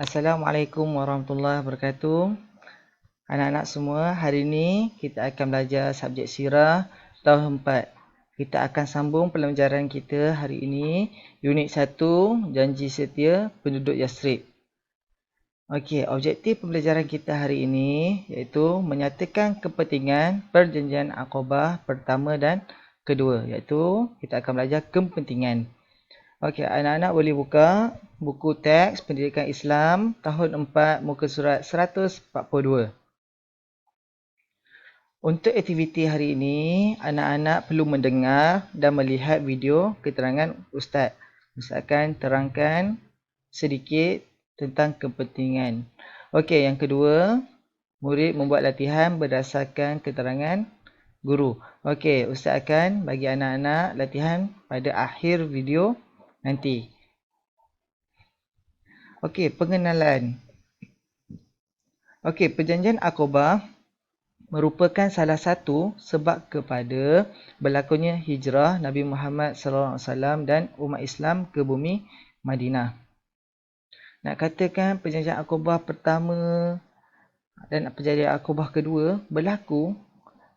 Assalamualaikum warahmatullahi wabarakatuh. Anak-anak semua, hari ini kita akan belajar subjek sirah tahun 4. Kita akan sambung pembelajaran kita hari ini, unit 1, janji setia penduduk Yathrib. Okey, objektif pembelajaran kita hari ini iaitu menyatakan kepentingan perjanjian Aqabah pertama dan kedua, iaitu kita akan belajar kepentingan. Okey, anak-anak boleh buka buku teks Pendidikan Islam tahun 4 muka surat 142. Untuk aktiviti hari ini, anak-anak perlu mendengar dan melihat video keterangan Ustaz. Ustaz akan terangkan sedikit tentang kepentingan. Okey, yang kedua, murid membuat latihan berdasarkan keterangan guru. Okey, Ustaz akan bagi anak-anak latihan pada akhir video nanti. Okey, pengenalan. Okey, perjanjian Aqabah merupakan salah satu sebab kepada berlakunya hijrah Nabi Muhammad SAW dan umat Islam ke bumi Madinah. Nak katakan perjanjian Aqabah pertama dan perjanjian Aqabah kedua berlaku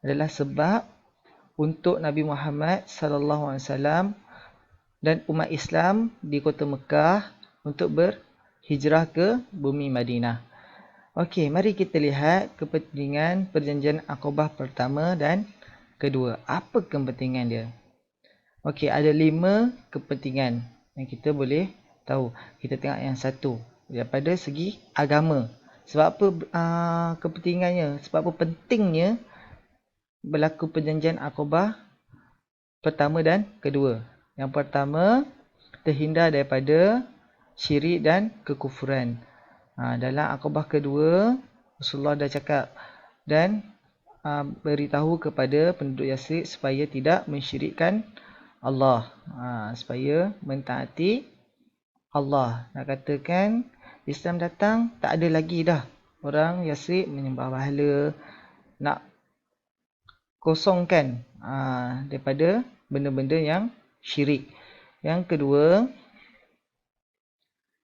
adalah sebab untuk Nabi Muhammad SAW dan umat Islam di kota Mekah untuk berhijrah ke bumi Madinah. Okey, mari kita lihat kepentingan perjanjian Aqabah pertama dan kedua. Apa kepentingan dia? Okey, ada 5 kepentingan yang kita boleh tahu. Kita tengok yang satu, daripada segi agama. Sebab apa kepentingannya? Sebab apa pentingnya berlaku perjanjian Aqabah pertama dan kedua? Yang pertama, terhindar daripada syirik dan kekufuran. Dalam Aqabah kedua, Rasulullah dah cakap dan beritahu kepada penduduk Yathrib supaya tidak mensyirikkan Allah, supaya mentaati Allah. Nak katakan Islam datang, tak ada lagi dah orang Yathrib menyembah berhala, nak kosongkan daripada benda-benda yang syirik. Yang kedua,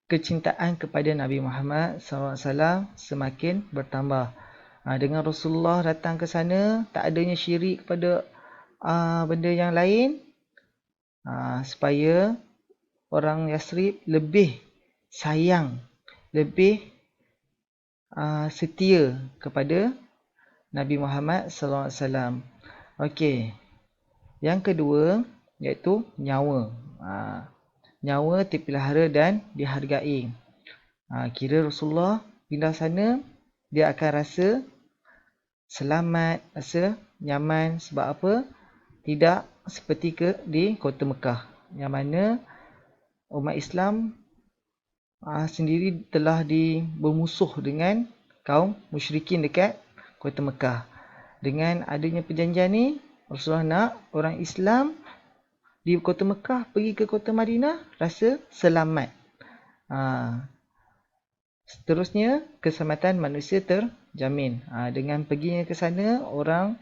kecintaan kepada Nabi Muhammad SAW semakin bertambah. Dengan Rasulullah datang ke sana, tak adanya syirik kepada benda yang lain, supaya orang Yathrib lebih sayang, lebih setia kepada Nabi Muhammad SAW. Okey, yang kedua iaitu nyawa. Nyawa dipelihara dan dihargai. Kira Rasulullah pindah sana, dia akan rasa selamat, rasa nyaman. Sebab apa? Tidak seperti di kota Mekah, yang mana umat Islam sendiri telah bermusuh dengan kaum musyrikin dekat kota Mekah. Dengan adanya perjanjian ni, Rasulullah nak orang Islam di kota Mekah pergi ke kota Madinah rasa selamat. Seterusnya, keselamatan manusia terjamin. Dengan perginya ke sana, orang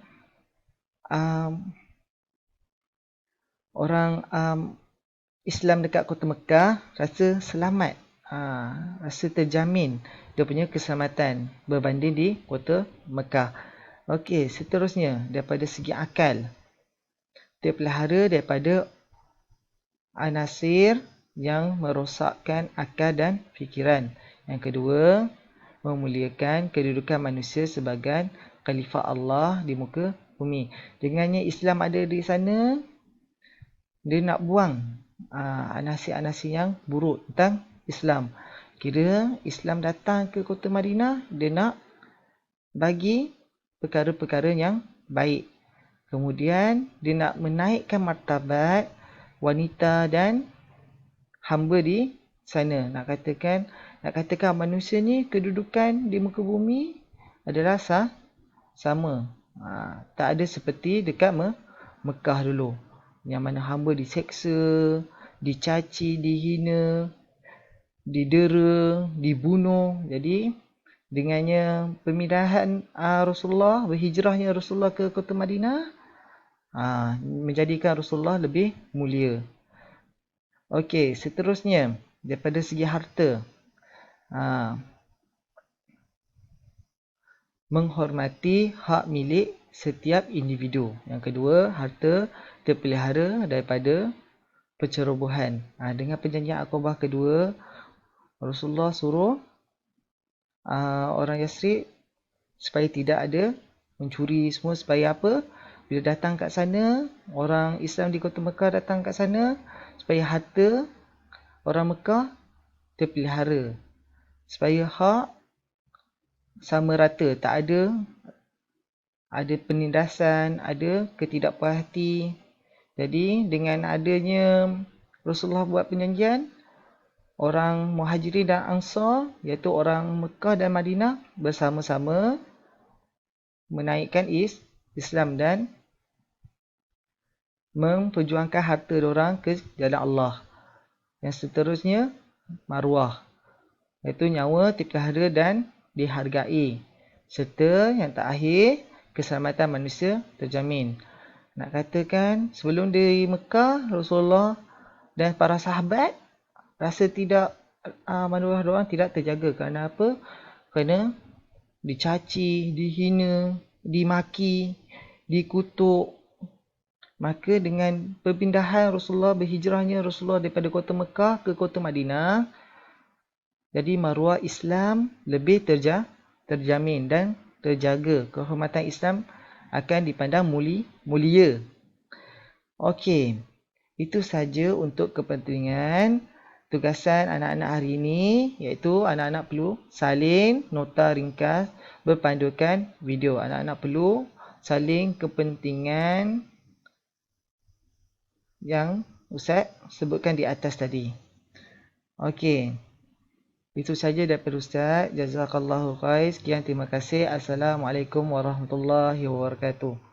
Islam dekat kota Mekah rasa selamat, rasa terjamin dia punya keselamatan berbanding di kota Mekah. Okey, seterusnya daripada segi akal, terpelihara daripada anasir yang merosakkan akal dan fikiran. Yang kedua, memuliakan kedudukan manusia sebagai khalifah Allah di muka bumi. Dengannya Islam ada di sana, dia nak buang anasir-anasir yang buruk tentang Islam. Kira Islam datang ke kota Madinah, dia nak bagi perkara-perkara yang baik. Kemudian dia nak menaikkan martabat wanita dan hamba di sana. Nak katakan manusia ni kedudukan di muka bumi adalah sama. Tak ada seperti dekat Mekah dulu, yang mana hamba diseksa, dicaci, dihina, didera, dibunuh. Jadi dengannya pemindahan Rasulullah, berhijrahnya Rasulullah ke kota Madinah, menjadikan Rasulullah lebih mulia. Okey, seterusnya daripada segi harta. Menghormati hak milik setiap individu. Yang kedua, harta terpelihara daripada pencerobohan. Dengan perjanjian Aqabah kedua, Rasulullah suruh orang Yasrib supaya tidak ada mencuri semua, supaya apa? Bila datang kat sana, orang Islam di kota Mekah datang kat sana, supaya harta orang Mekah terpelihara, supaya hak sama rata, tak ada penindasan, ada ketidakpuas hati. Jadi dengan adanya Rasulullah buat perjanjian, orang Muhajirin dan Ansar, iaitu orang Mekah dan Madinah, bersama-sama menaikkan Islam dan memperjuangkan harta diorang ke jalan Allah. Yang seterusnya, maruah, iaitu nyawa terpelihara dan dihargai. Serta yang terakhir, keselamatan manusia terjamin. Nak katakan, sebelum di Mekah, Rasulullah dan para sahabat rasa tidak, maruah diorang tidak terjaga. Kerana apa? Kerana dicaci, dihina, dimaki, dikutuk. Maka dengan perpindahan Rasulullah, berhijrahnya Rasulullah daripada kota Mekah ke kota Madinah, jadi maruah Islam lebih terjamin dan terjaga. Kehormatan Islam akan dipandang mulia. Okey, itu saja untuk kepentingan tugasan anak-anak hari ini, iaitu anak-anak perlu salin nota ringkas berpandukan video. Anak-anak perlu salin kepentingan yang Ustaz sebutkan di atas tadi. Okey, itu saja daripada Ustaz. Jazakallahu khair. Sekian, terima kasih. Assalamualaikum warahmatullahi wabarakatuh.